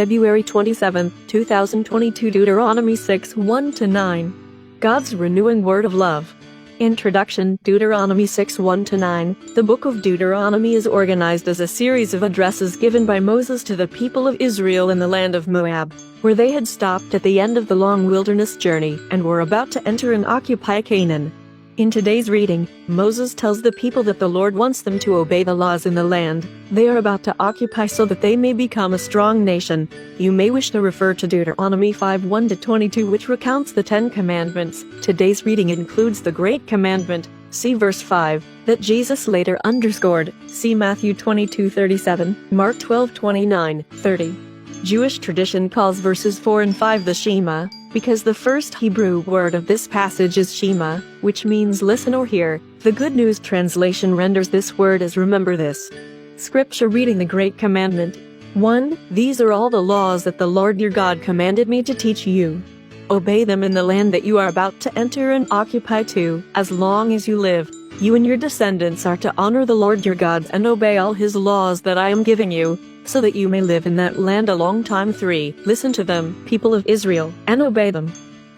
February 27, 2022. Deuteronomy 6, 1-9. God's renewing word of love. Introduction. Deuteronomy 6, 1-9. The book of Deuteronomy is organized as a series of addresses given by Moses to the people of Israel in the land of Moab, where they had stopped at the end of the long wilderness journey and were about to enter and occupy Canaan. In today's reading, Moses tells the people that the Lord wants them to obey the laws in the land they are about to occupy so that they may become a strong nation. You may wish to refer to Deuteronomy 5, 1-22, which recounts the 10 Commandments. Today's reading includes the Great Commandment, see verse 5, that Jesus later underscored, see Matthew 22:37, Mark 12:29, 30. Jewish tradition calls verses 4 and 5 the Shema, because the first Hebrew word of this passage is Shema, which means listen or hear. The Good News translation renders this word as remember this. Scripture reading. The Great Commandment. 1. These are all the laws that the Lord your God commanded me to teach you. Obey them in the land that you are about to enter and occupy. 2. As long as you live, you and your descendants are to honor the Lord your God and obey all his laws that I am giving you, so that you may live in that land a long time. 3. Listen to them, people of Israel, and obey them.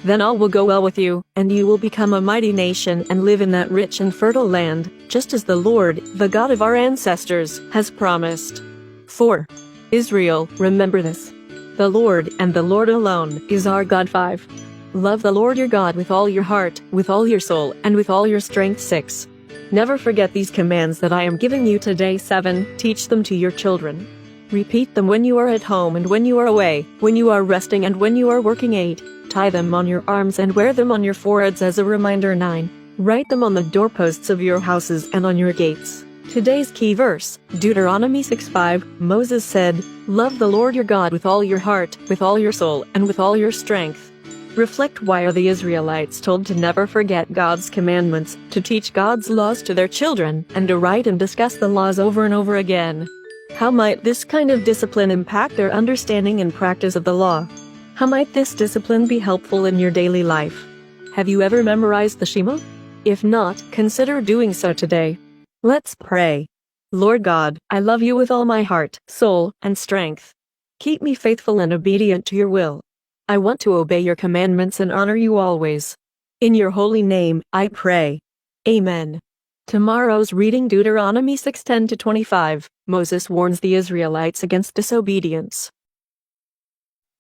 Then all will go well with you, and you will become a mighty nation and live in that rich and fertile land, just as the Lord, the God of our ancestors, has promised. 4. Israel, remember this. The Lord, and the Lord alone, is our God. 5. Love the Lord your God with all your heart, with all your soul, and with all your strength. 6. Never forget these commands that I am giving you today. 7. Teach them to your children. Repeat them when you are at home and when you are away, when you are resting and when you are working. 8. Tie them on your arms and wear them on your foreheads as a reminder. 9. Write them on the doorposts of your houses and on your gates. Today's key verse, Deuteronomy 6:5, Moses said, "Love the Lord your God with all your heart, with all your soul, and with all your strength." Reflect. Why are the Israelites told to never forget God's commandments, to teach God's laws to their children, and to write and discuss the laws over and over again? How might this kind of discipline impact their understanding and practice of the law? How might this discipline be helpful in your daily life? Have you ever memorized the Shema? If not, consider doing so today. Let's pray. Lord God, I love you with all my heart, soul, and strength. Keep me faithful and obedient to your will. I want to obey your commandments and honor you always. In your holy name, I pray. Amen. Tomorrow's reading. Deuteronomy 6:10-25. Moses warns the Israelites against disobedience.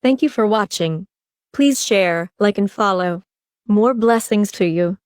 Thank you for watching. Please share, like, and follow. More blessings to you.